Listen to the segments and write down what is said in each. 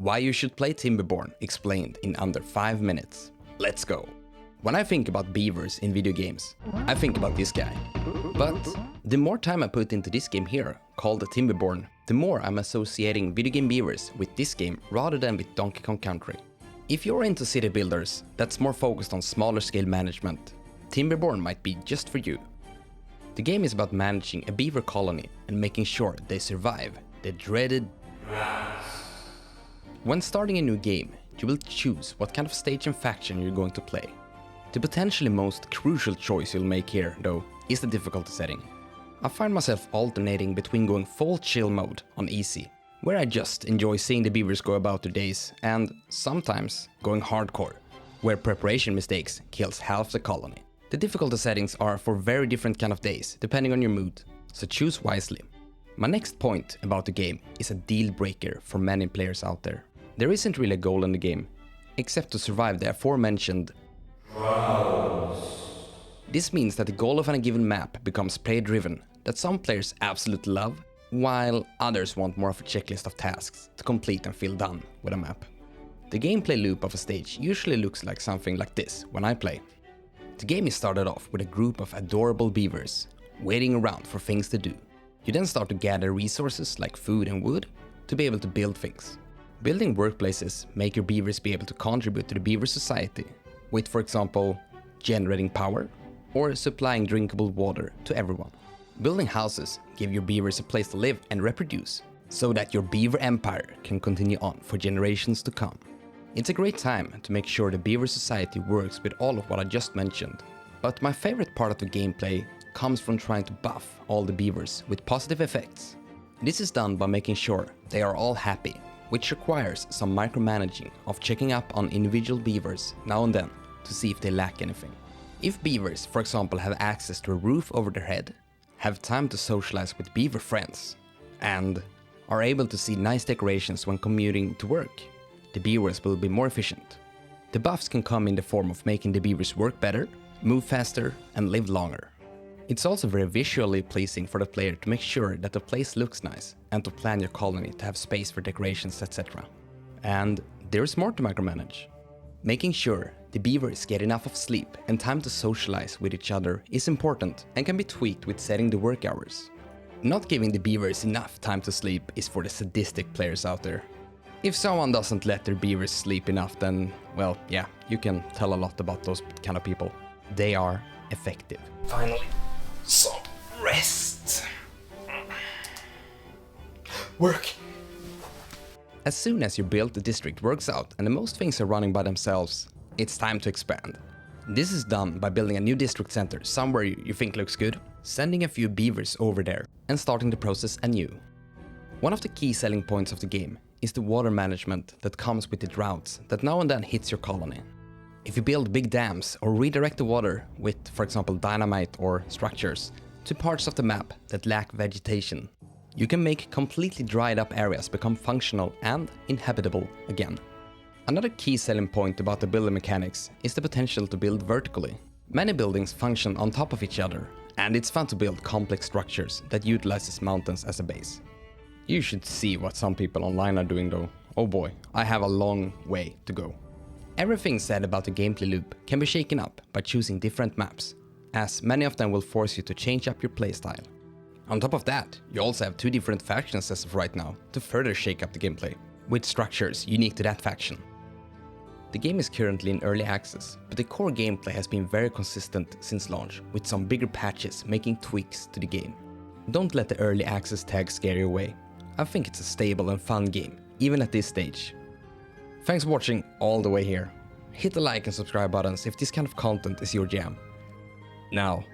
Why you should play Timberborn explained in under 5 minutes. Let's go! When I think about beavers in video games, I think about this guy. But the more time I put into this game here, called Timberborn, the more I'm associating video game beavers with this game rather than with Donkey Kong Country. If you're into city builders that's more focused on smaller scale management, Timberborn might be just for you. The game is about managing a beaver colony and making sure they survive the dreaded droughts. When starting a new game, you will choose what kind of stage and faction you're going to play. The potentially most crucial choice you'll make here, though, is the difficulty setting. I find myself alternating between going full chill mode on easy, where I just enjoy seeing the beavers go about their days, and sometimes going hardcore, where preparation mistakes kills half the colony. The difficulty settings are for very different kind of days, depending on your mood, so choose wisely. My next point about the game is a deal breaker for many players out there. There isn't really a goal in the game, except to survive the aforementioned droughts. This means that the goal of any given map becomes player-driven, that some players absolutely love, while others want more of a checklist of tasks to complete and feel done with a map. The gameplay loop of a stage usually looks like something like this when I play. The game is started off with a group of adorable beavers, waiting around for things to do. You then start to gather resources like food and wood to be able to build things. Building workplaces make your beavers be able to contribute to the beaver society, with, for example, generating power or supplying drinkable water to everyone. Building houses give your beavers a place to live and reproduce, so that your beaver empire can continue on for generations to come. It's a great time to make sure the beaver society works with all of what I just mentioned. But my favorite part of the gameplay comes from trying to buff all the beavers with positive effects. This is done by making sure they are all happy, which requires some micromanaging of checking up on individual beavers now and then to see if they lack anything. If beavers, for example, have access to a roof over their head, have time to socialize with beaver friends, and are able to see nice decorations when commuting to work, the beavers will be more efficient. The buffs can come in the form of making the beavers work better, move faster, and live longer. It's also very visually pleasing for the player to make sure that the place looks nice and to plan your colony to have space for decorations, etc. And there's more to micromanage. Making sure the beavers get enough of sleep and time to socialize with each other is important and can be tweaked with setting the work hours. Not giving the beavers enough time to sleep is for the sadistic players out there. If someone doesn't let their beavers sleep enough, then, well, yeah, you can tell a lot about those kind of people. They are effective. Finally, some rest. Work! As soon as you build the district works out and the most things are running by themselves, it's time to expand. This is done by building a new district center somewhere you think looks good, sending a few beavers over there, and starting the process anew. One of the key selling points of the game is the water management that comes with the droughts that now and then hits your colony. If you build big dams or redirect the water with, for example, dynamite or structures to parts of the map that lack vegetation, you can make completely dried up areas become functional and inhabitable again. Another key selling point about the building mechanics is the potential to build vertically. Many buildings function on top of each other, and it's fun to build complex structures that utilizes mountains as a base. You should see what some people online are doing though. Oh boy, I have a long way to go. Everything said about the gameplay loop can be shaken up by choosing different maps, as many of them will force you to change up your playstyle. On top of that, you also have 2 different factions as of right now to further shake up the gameplay, with structures unique to that faction. The game is currently in early access, but the core gameplay has been very consistent since launch, with some bigger patches making tweaks to the game. Don't let the early access tag scare you away. I think it's a stable and fun game, even at this stage. Thanks for watching all the way here. Hit the like and subscribe buttons if this kind of content is your jam. Now,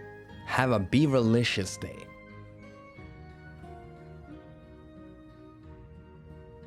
have a beaverlicious day.